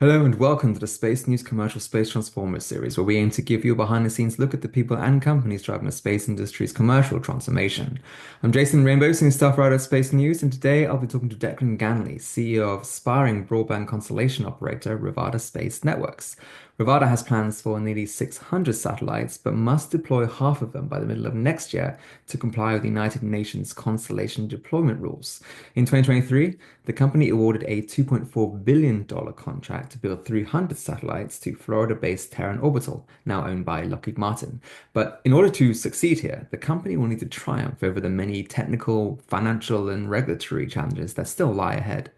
Hello and welcome to the Space News Commercial Space Transformers series, where we aim to give you a behind-the-scenes look at the people and companies driving the space industry's commercial transformation. I'm Jason Rainbow, senior staff writer at Space News, and today I'll be talking to Declan Ganley, CEO of aspiring broadband constellation operator Rivada Space Networks. Rivada has plans for nearly 600 satellites, but must deploy half of them by the middle of next year to comply with the United Nations constellation deployment rules. In 2023, the company awarded a $2.4 billion contract to build 300 satellites to Florida-based Terran Orbital, now owned by Lockheed Martin. But in order to succeed here, the company will need to triumph over the many technical, financial, and regulatory challenges that still lie ahead.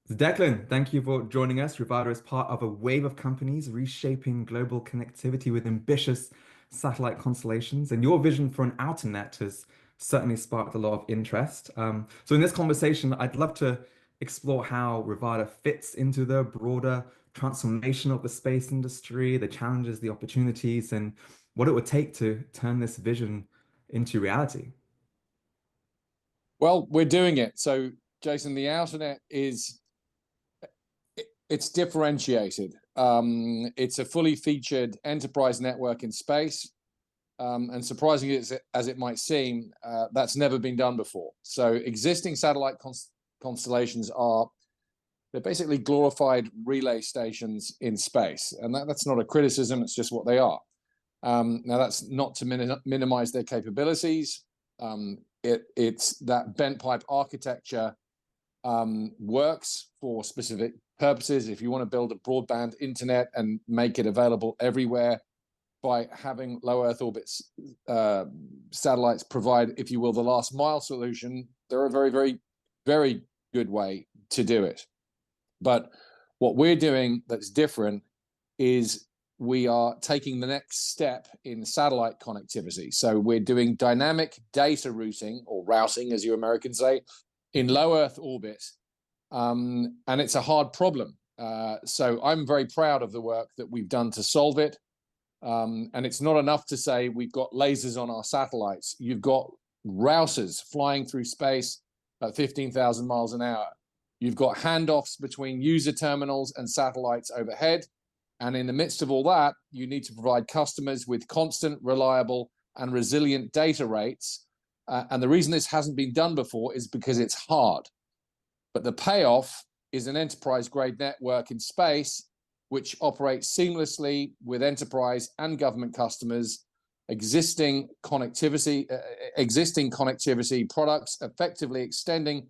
So Declan, thank you for joining us. Rivada is part of a wave of companies reshaping global connectivity with ambitious satellite constellations, and your vision for an Outernet has certainly sparked a lot of interest. So in this conversation, I'd love to explore how Rivada fits into the broader transformation of the space industry, the challenges, the opportunities, and what it would take to turn this vision into reality. Well, we're doing it. So, Jason, the Outernet it's differentiated. It's a fully featured enterprise network in space, and surprisingly as it might seem, that's never been done before. So, existing satellite constellations they're basically glorified relay stations in space, and that's not a criticism; it's just what they are. Now, that's not to minimize their capabilities. It's that bent pipe architecture works for specific purposes. If you want to build a broadband internet and make it available everywhere by having low Earth orbit satellites provide, if you will, the last mile solution, they're a very, very, very good way to do it. But what we're doing that's different is we are taking the next step in satellite connectivity. So we're doing dynamic data routing, or routing, as you Americans say, in low Earth orbit. And it's a hard problem. So I'm very proud of the work that we've done to solve it. And it's not enough to say we've got lasers on our satellites. You've got routers flying through space at 15,000 miles an hour. You've got handoffs between user terminals and satellites overhead. And in the midst of all that, you need to provide customers with constant, reliable, and resilient data rates. And the reason this hasn't been done before is because it's hard. But the payoff is an enterprise-grade network in space, which operates seamlessly with enterprise and government customers, existing connectivity products, effectively extending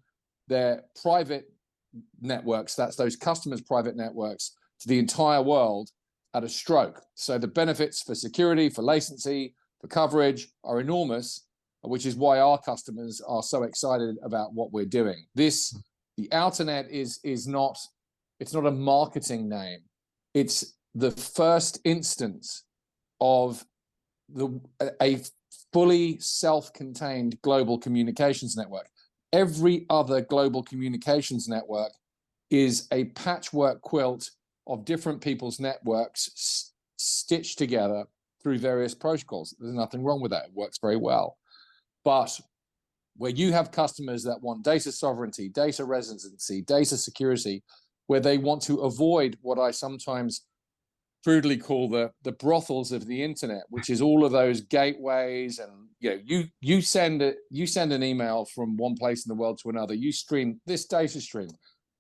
their private networks, that's those customers' private networks, to the entire world at a stroke. So the benefits for security, for latency, for coverage are enormous, which is why our customers are so excited about what we're doing. The Outernet is not a marketing name. It's the first instance of a fully self-contained global communications network. Every other global communications network is a patchwork quilt of different people's networks stitched together through various protocols. There's nothing wrong with that. It works very well. But where you have customers that want data sovereignty, data residency, data security, where they want to avoid what I sometimes crudely call the brothels of the internet, which is all of those gateways, and you send an email from one place in the world to another. You stream this data stream.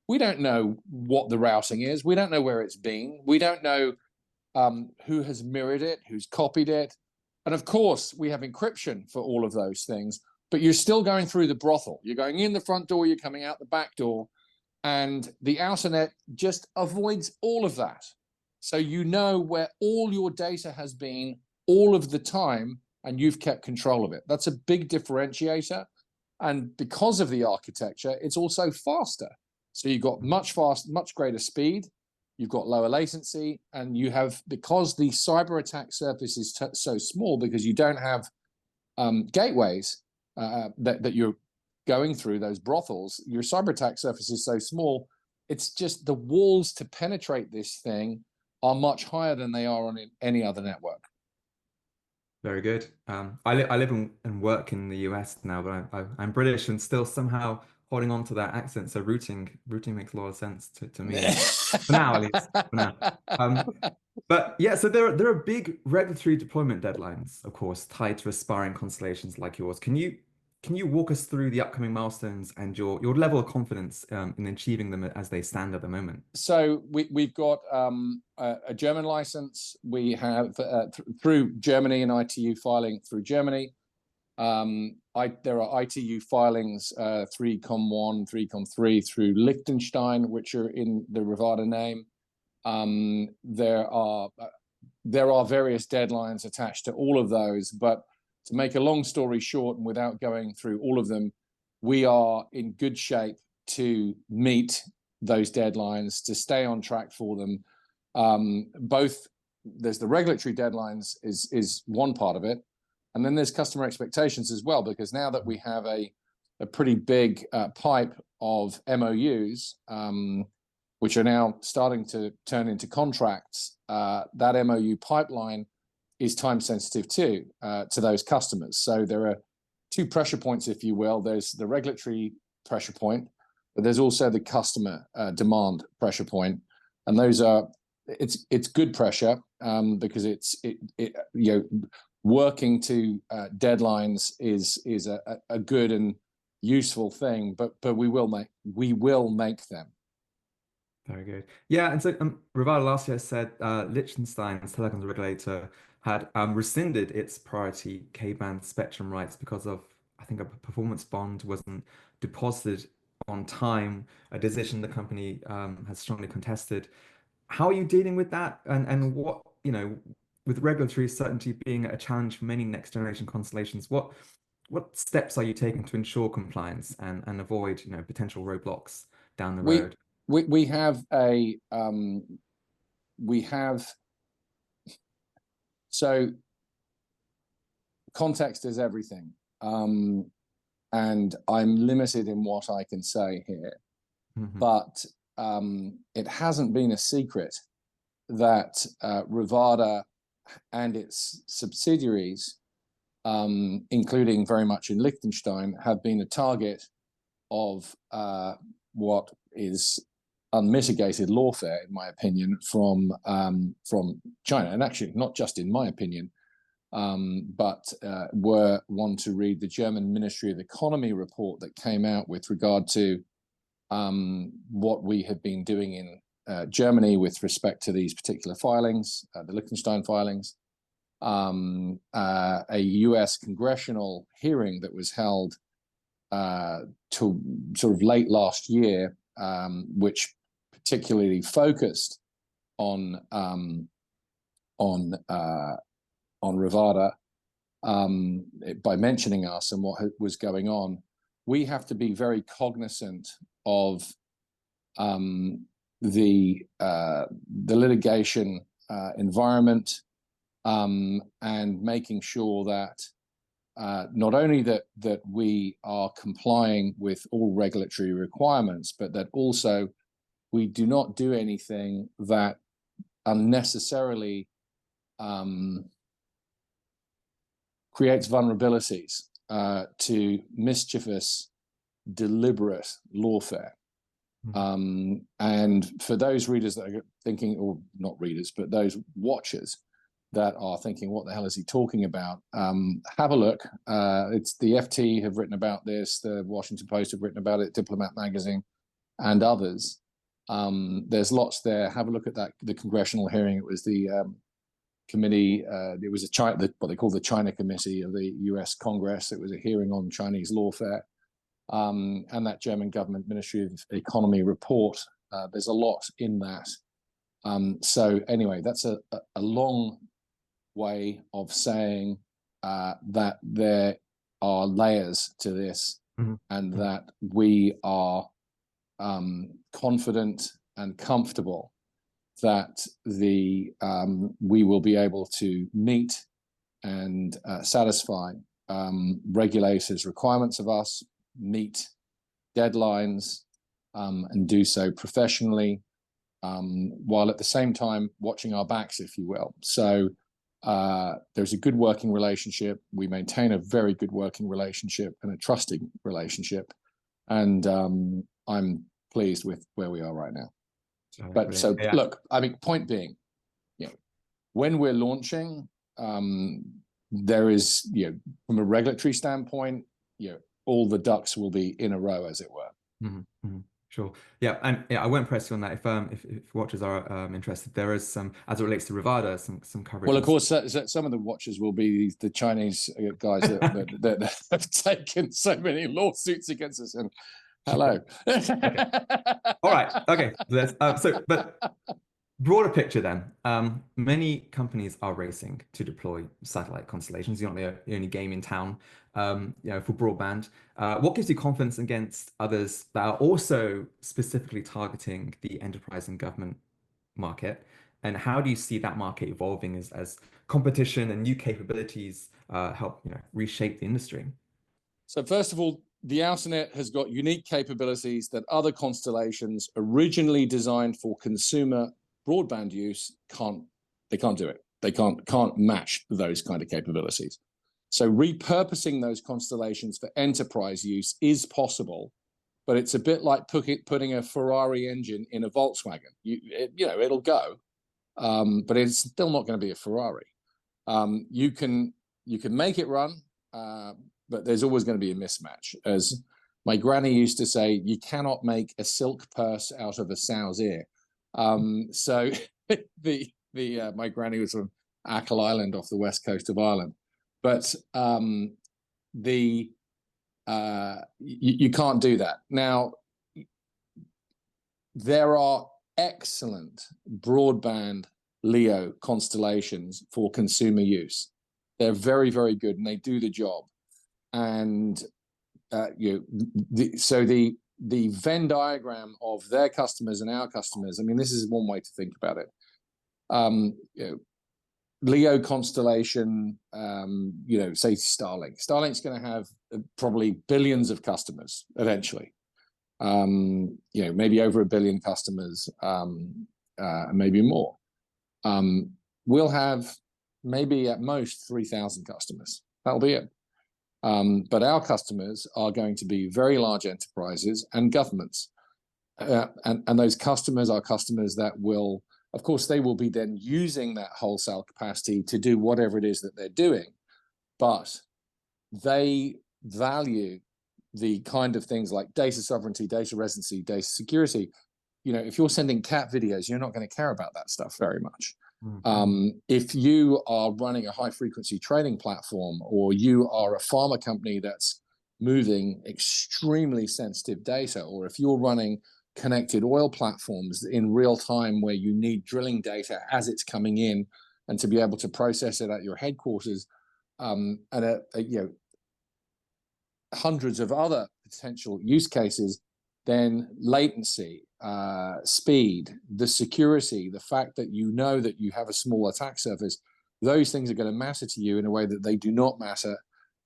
We don't know what the routing is. We don't know where it's been. We don't know who has mirrored it, who's copied it. And of course, we have encryption for all of those things, but you're still going through the brothel. You're going in the front door, you're coming out the back door, and the Outernet just avoids all of that. So you know where all your data has been all of the time, and you've kept control of it. That's a big differentiator. And because of the architecture, it's also faster. So you've got much greater speed, you've got lower latency, and you have, because the cyber attack surface is so small, because you don't have gateways that you're going through, those brothels, your cyber attack surface is so small, it's just the walls to penetrate this thing are much higher than they are on any other network. Very good. I live and work in the US now, but I'm British and still somehow holding on to that accent. So routing makes a lot of sense to me, for now at least. For now. But yeah, so there are big regulatory deployment deadlines, of course, tied to aspiring constellations like yours. Can you walk us through the upcoming milestones and your level of confidence in achieving them as they stand at the moment? So we've got a German license. We have through Germany, an ITU filing through Germany. There are ITU filings 3Com1, 3Com3 through Liechtenstein, which are in the Rivada name. There are various deadlines attached to all of those, but to make a long story short, and without going through all of them, we are in good shape to meet those deadlines, to stay on track for them. Both there's the regulatory deadlines is one part of it, and then there's customer expectations as well, because now that we have a pretty big pipe of MOUs, which are now starting to turn into contracts, that MOU pipeline is time sensitive too to those customers. So there are two pressure points, if you will. There's the regulatory pressure point, but there's also the customer demand pressure point, and those are it's good pressure because it working to deadlines is a good and useful thing, but we will make them. Very good. Yeah, and so Rivada last year said Liechtenstein's telecoms regulator had rescinded its priority K-band spectrum rights because of, I think, a performance bond wasn't deposited on time, a decision the company has strongly contested. How are you dealing with that? And what, with regulatory certainty being a challenge for many next generation constellations, what steps are you taking to ensure compliance and avoid, potential roadblocks down the We road? we have a we have so context is everything, and I'm limited in what I can say here, Hmm. but it hasn't been a secret that Rivada and its subsidiaries, including very much in Liechtenstein, have been a target of what is unmitigated lawfare, in my opinion, from China, and actually not just in my opinion, but were one to read the German Ministry of Economy report that came out with regard to what we have been doing in Germany with respect to these particular filings, the Liechtenstein filings. A US congressional hearing that was held to sort of late last year, which particularly focused on Rivada by mentioning us and what was going on. We have to be very cognizant of the litigation environment, and making sure that not only that we are complying with all regulatory requirements, but that also we do not do anything that unnecessarily creates vulnerabilities to mischievous, deliberate lawfare. And for those readers that are thinking, or not readers, but those watchers that are thinking, what the hell is he talking about? Have a look. It's the FT have written about this, the Washington Post have written about it, Diplomat Magazine, and others. There's lots there. Have a look at that. The congressional hearing. It was the committee. It was what they call the China Committee of the U.S. Congress. It was a hearing on Chinese lawfare, and that German government Ministry of Economy report. There's a lot in that. So anyway, that's a long way of saying that there are layers to this, and that we are confident and comfortable that we will be able to meet and satisfy regulators' requirements of us, meet deadlines, and do so professionally, while at the same time watching our backs, if you will. So there's a good working relationship. We maintain a very good working relationship and a trusting relationship. and I'm pleased with where we are right now. But Brilliant. so Yeah. look, I mean, point being, when we're launching, there is, from a regulatory standpoint, all the ducks will be in a row, as it were. Sure. Yeah, and yeah, I won't press you on that. If watchers are interested, there is some, as it relates to Rivada, some coverage. Well, of course, some of the watchers will be the Chinese guys that have taken so many lawsuits against us. And hello. Okay. All right. Okay. Let's. But broader picture then. Many companies are racing to deploy satellite constellations. You're not the only game in town, for broadband. What gives you confidence against others that are also specifically targeting the enterprise and government market? And how do you see that market evolving as competition and new capabilities help, reshape the industry? So first of all, the Outernet has got unique capabilities that other constellations originally designed for consumer broadband use can't do it. They can't match those kind of capabilities. So repurposing those constellations for enterprise use is possible, but it's a bit like putting a Ferrari engine in a Volkswagen. It'll go, but it's still not going to be a Ferrari. You can make it run, but there's always going to be a mismatch. As my granny used to say, you cannot make a silk purse out of a sow's ear. So my granny was from Achill Island off the west coast of Ireland, but you can't do that. Now, there are excellent broadband LEO constellations for consumer use. They're very, very good, and they do the job. And so the Venn diagram of their customers and our customers, I mean, this is one way to think about it. LEO constellation, say Starlink. Starlink's going to have probably billions of customers eventually. Maybe over 1 billion customers, maybe more. We'll have maybe at most 3,000 customers. That'll be it. But our customers are going to be very large enterprises and governments. And those customers are customers that will, of course, they will be then using that wholesale capacity to do whatever it is that they're doing. But they value the kind of things like data sovereignty, data residency, data security. If you're sending cat videos, you're not going to care about that stuff very much. If you are running a high frequency trading platform, or you are a pharma company that's moving extremely sensitive data, or if you're running connected oil platforms in real time where you need drilling data as it's coming in and to be able to process it at your headquarters, and hundreds of other potential use cases, then latency, speed, the security, the fact that that you have a small attack surface, those things are going to matter to you in a way that they do not matter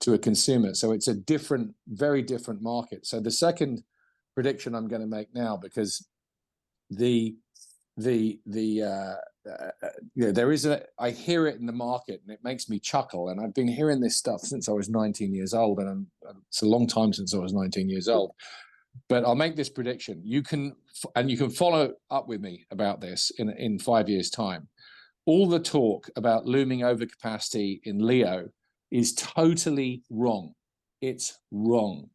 to a consumer. So it's a different, very different market. So the second prediction I'm going to make now, because there is I hear it in the market and it makes me chuckle. And I've been hearing this stuff since I was 19 years old, and it's a long time since I was 19 years old. But I'll make this prediction. You can follow up with me about this in 5 years' time. All the talk about looming overcapacity in LEO is totally wrong. It's wrong.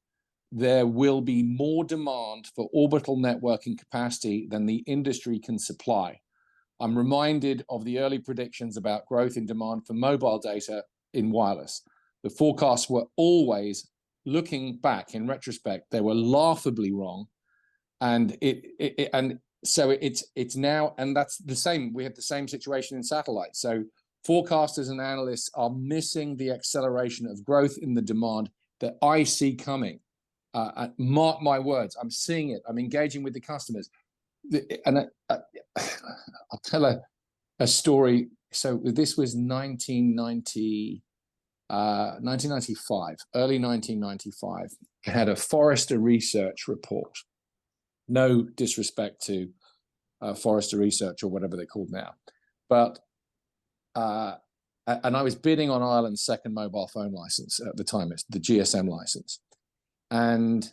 There will be more demand for orbital networking capacity than the industry can supply. I'm reminded of the early predictions about growth in demand for mobile data in wireless. The forecasts were always, looking back in retrospect, they were laughably wrong. And so it's now, and that's the same. We have the same situation in satellites. So forecasters and analysts are missing the acceleration of growth in the demand that I see coming. Mark my words, I'm seeing it. I'm engaging with the customers. And I'll tell a story. So this was 1995, early 1995. I had a Forrester Research report. No disrespect to Forrester Research or whatever they're called now. But, and I was bidding on Ireland's second mobile phone license at the time. It's the GSM license. And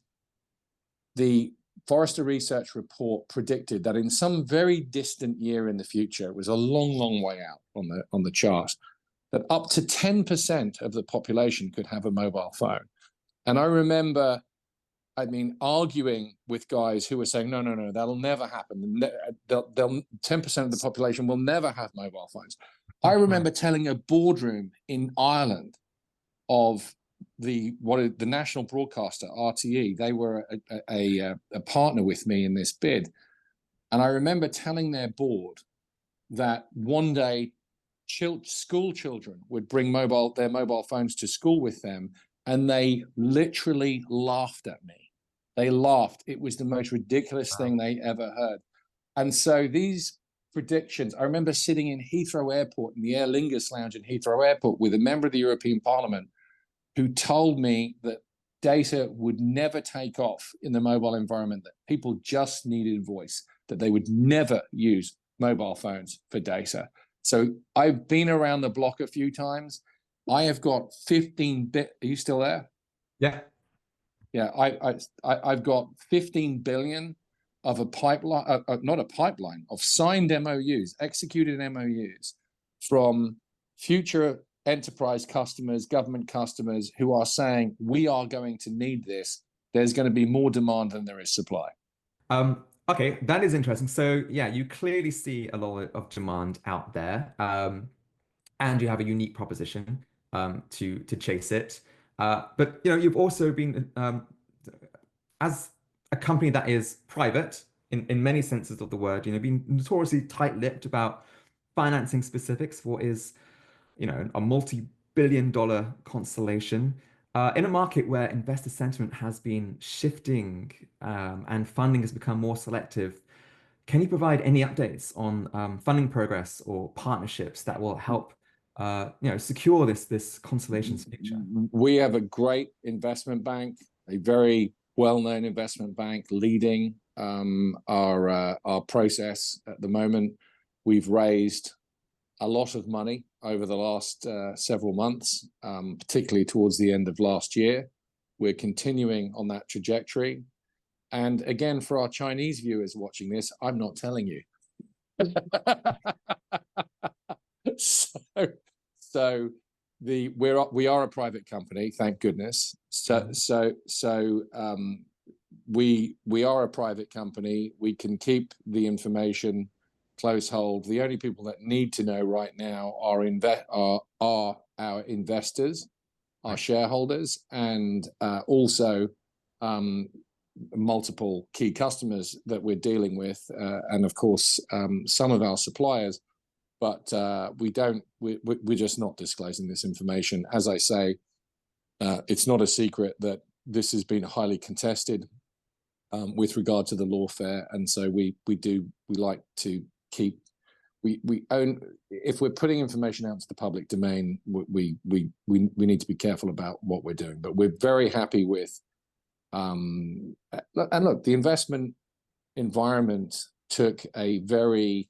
the Forrester Research report predicted that in some very distant year in the future, it was a long, long way out on the chart, that up to 10% of the population could have a mobile phone. And I remember, arguing with guys who were saying, no, no, no, that'll never happen. 10% of the population will never have mobile phones. I remember telling a boardroom in Ireland of the national broadcaster, RTE. They were a partner with me in this bid. And I remember telling their board that one day school children would bring their mobile phones to school with them, and they literally laughed at me. They laughed. It was the most ridiculous thing they ever heard. And so these predictions, I remember sitting in Heathrow Airport, in the Aer Lingus lounge in Heathrow Airport, with a member of the European Parliament who told me that data would never take off in the mobile environment, that people just needed voice, that they would never use mobile phones for data. So I've been around the block a few times. I have got 15 bit. Are you still there? Yeah. Yeah, I've got 15 billion of a pipeline, not a pipeline, of signed MOUs, executed MOUs from future enterprise customers, government customers who are saying, we are going to need this. There's going to be more demand than there is supply. Okay, that is interesting. So yeah, you clearly see a lot of demand out there, and you have a unique proposition to chase it. But you've also been as a company that is private in many senses of the word, been notoriously tight-lipped about financing specifics for what is, a multi-billion-dollar constellation. In a market where investor sentiment has been shifting and funding has become more selective, can you provide any updates on funding progress or partnerships that will help secure this constellation's future? We have a great investment bank, a very well-known investment bank leading our process at the moment. We've raised a lot of money over the last several months, particularly towards the end of last year. We're continuing on that trajectory. And again, for our Chinese viewers watching this, I'm not telling you. We are a private company, thank goodness. We are a private company. We can keep the information close hold. The only people that need to know right now are our investors, our shareholders, and also multiple key customers that we're dealing with, and of course some of our suppliers. But we're just not disclosing this information. As I say, it's not a secret that this has been highly contested with regard to the lawfare, and so we like to keep. We own, if we're putting information out to the public domain, we need to be careful about what we're doing. But we're very happy with. And look, the investment environment took a very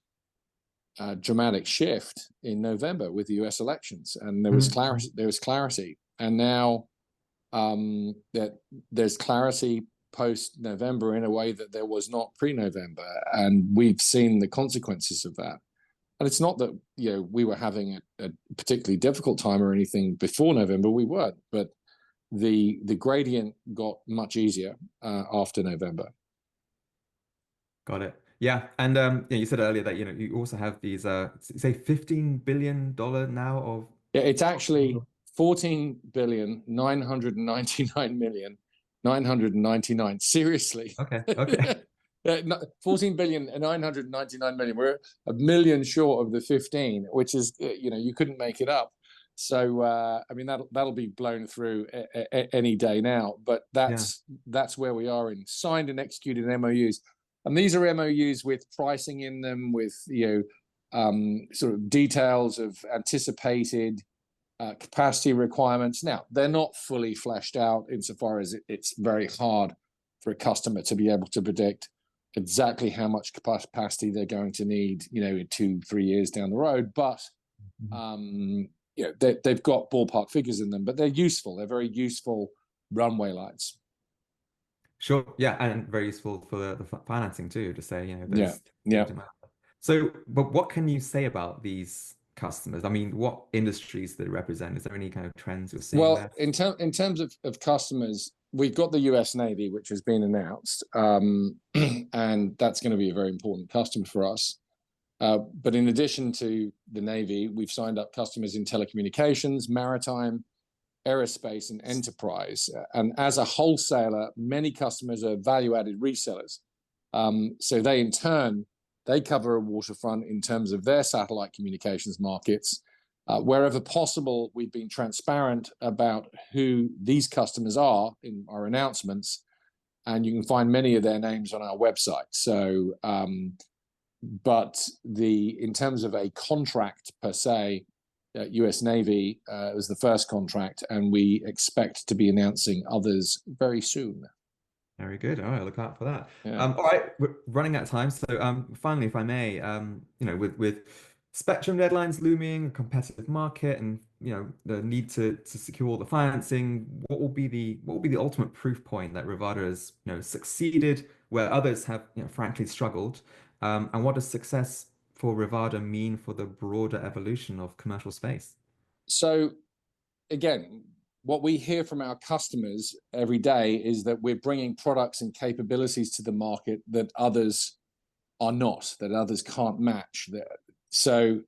dramatic shift in November with the U.S. elections, and there was clarity. There was clarity, and now that there's clarity post-November in a way that there was not pre-November, and we've seen the consequences of that. And it's not that we were having a particularly difficult time or anything before November. We weren't, but the gradient got much easier after November. Got it. Yeah, and you said earlier that you also have these say $15 billion now of. Yeah, it's actually 14,999,999. Seriously. Okay. Okay. 14,999,000,000. We're a million short of the 15, which is you couldn't make it up. So that'll be blown through any day now. But that's where we are in signed and executed MOUs, and these are MOUs with pricing in them, with sort of details of anticipated capacity requirements. Now they're not fully fleshed out insofar as it's very hard for a customer to be able to predict exactly how much capacity they're going to need, 2-3 years down the road. But they've got ballpark figures in them, but they're useful. They're very useful runway lights. Sure. Yeah, and very useful for the financing too, to say, Yeah, there's yeah. demand. So, but what can you say about these customers? I mean, what industries do they represent? Is there any kind of trends you're seeing Well, there? in terms of customers, we've got the US Navy, which has been announced, and that's going to be a very important customer for us. But in addition to the Navy, we've signed up customers in telecommunications, maritime, aerospace, and enterprise. And as a wholesaler, many customers are value-added resellers. So they, in turn, they cover a waterfront in terms of their satellite communications markets. Wherever possible, we've been transparent about who these customers are in our announcements, and you can find many of their names on our website. So, but in terms of a contract per se, US Navy was the first contract, and we expect to be announcing others very soon. Very good. All right, look out for that. Yeah. All right, we're running out of time. So, finally, if I may, with spectrum deadlines looming, a competitive market, and the need to secure all the financing, what will be the ultimate proof point that Rivada has succeeded where others have frankly struggled? And what does success for Rivada mean for the broader evolution of commercial space? So again, what we hear from our customers every day is that we're bringing products and capabilities to the market that others are not, that others can't match. So,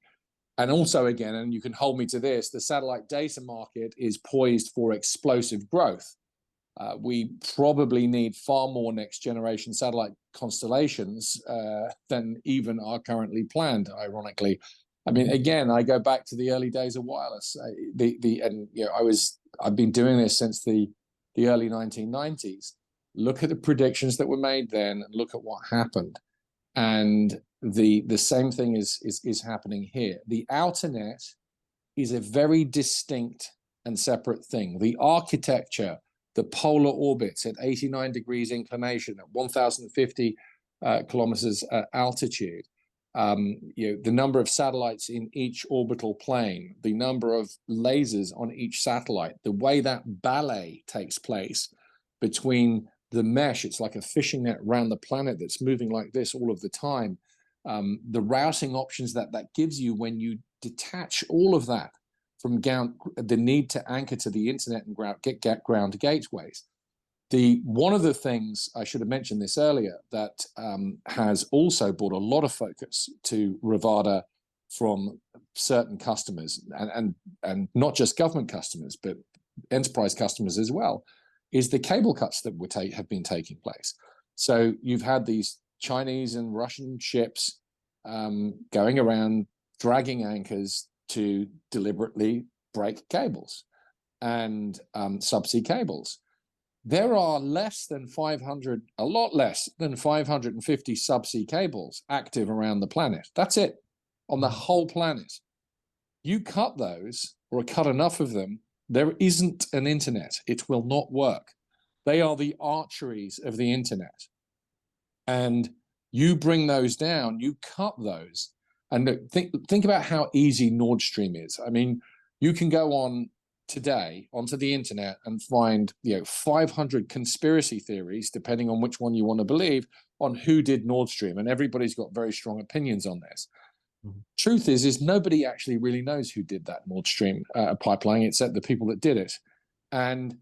and also again, and you can hold me to this, the satellite data market is poised for explosive growth. We probably need far more next generation satellite constellations than even are currently planned, ironically. I mean, again, I go back to the early days of wireless. I've been doing this since the early 1990s. Look at the predictions that were made then, and look at what happened. And the same thing is happening here. The Outernet is a very distinct and separate thing. The architecture, the polar orbits at 89 degrees inclination at 1,050 kilometers altitude, the number of satellites in each orbital plane, the number of lasers on each satellite, the way that ballet takes place between the mesh, it's like a fishing net around the planet that's moving like this all of the time. The routing options that gives you when you detach all of that from the need to anchor to the internet and get ground gateways. One of the things, I should have mentioned this earlier, that has also brought a lot of focus to Rivada from certain customers, and not just government customers, but enterprise customers as well, is the cable cuts that have been taking place. So you've had these Chinese and Russian ships going around dragging anchors to deliberately break cables and subsea cables. There are a lot less than 550 subsea cables active around the planet. That's it, on the whole planet. You cut those, or cut enough of them, there isn't an internet. It will not work. They are the arteries of the internet. And you bring those down, you cut those. And think about how easy Nord Stream is. I mean, you can go on today onto the internet and find 500 conspiracy theories, depending on which one you want to believe, on who did Nord Stream, and everybody's got very strong opinions on this. Truth is nobody actually really knows who did that Nord Stream pipeline, except the people that did it. And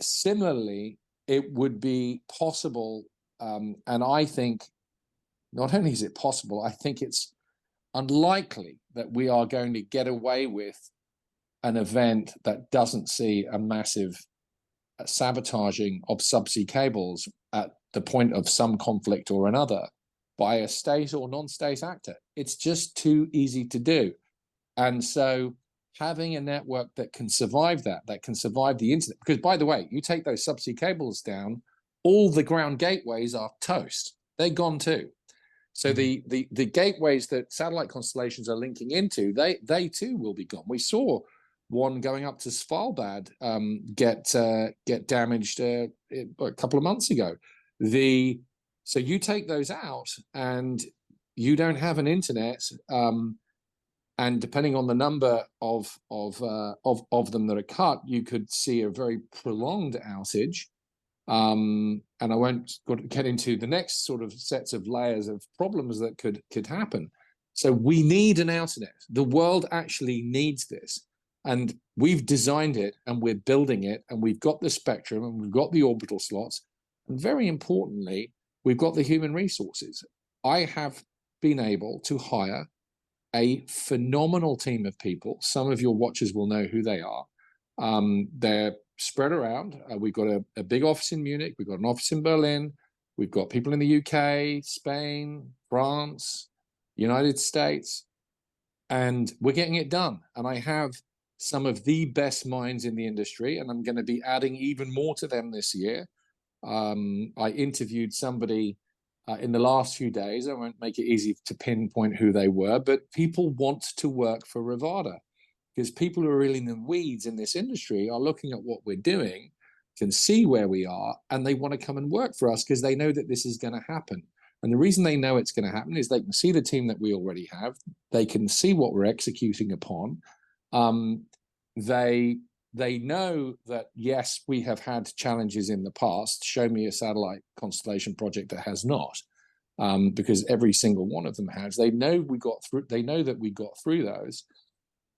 similarly, it would be possible, and I think not only is it possible, I think it's unlikely that we are going to get away with an event that doesn't see a massive sabotaging of subsea cables at the point of some conflict or another by a state or non-state actor. It's just too easy to do. And so having a network that can survive that can survive the internet, because by the way, you take those subsea cables down, all the ground gateways are toast. They're gone too. So the gateways that satellite constellations are linking into, they too will be gone. We saw one going up to Svalbard get damaged a couple of months ago. So you take those out, and you don't have an internet. And depending on the number of them that are cut, you could see a very prolonged outage. And I won't get into the next sort of sets of layers of problems that could happen. So we need an Outernet. The world actually needs this. And we've designed it and we're building it and we've got the spectrum and we've got the orbital slots. And very importantly, we've got the human resources. I have been able to hire a phenomenal team of people. Some of your watchers will know who they are. They're spread around. We've got a big office in Munich. We've got an office in Berlin. We've got people in the UK, Spain, France, United States, and we're getting it done. And I have some of the best minds in the industry, and I'm going to be adding even more to them this year. I interviewed somebody in the last few days. I won't make it easy to pinpoint who they were, but people want to work for Rivada because people who are really in the weeds in this industry are looking at what we're doing, can see where we are, and they want to come and work for us because they know that this is going to happen. And the reason they know it's going to happen is they can see the team that we already have. They can see what we're executing upon. They know that, yes, we have had challenges in the past. Show me a satellite constellation project that has not, because every single one of them has. They know we got through. They know that we got through those,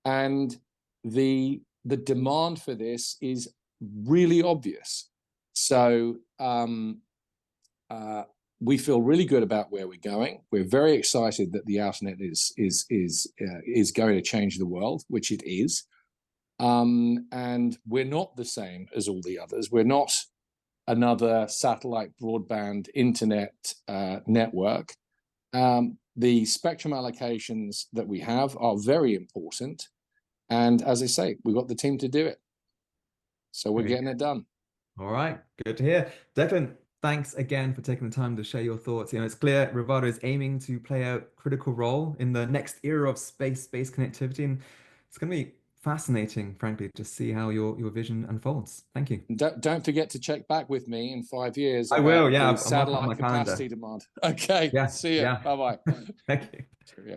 and the demand for this is really obvious. So we feel really good about where we're going. We're very excited that the Outernet is going to change the world, which it is. And we're not the same as all the others. We're not another satellite broadband internet network. The spectrum allocations that we have are very important. And as I say, we've got the team to do it. So we're getting it done. All right, good to hear. Declan, thanks again for taking the time to share your thoughts. You know, it's clear Rivada is aiming to play a critical role in the next era of space-based connectivity, and it's going to be fascinating, frankly, to see how your vision unfolds. Thank you. And don't forget to check back with me in 5 years I will, about yeah, the I'll mark it on satellite my calendar. capacity demand. Okay, Yeah, see you. yeah. Bye-bye. Thank you. Yeah.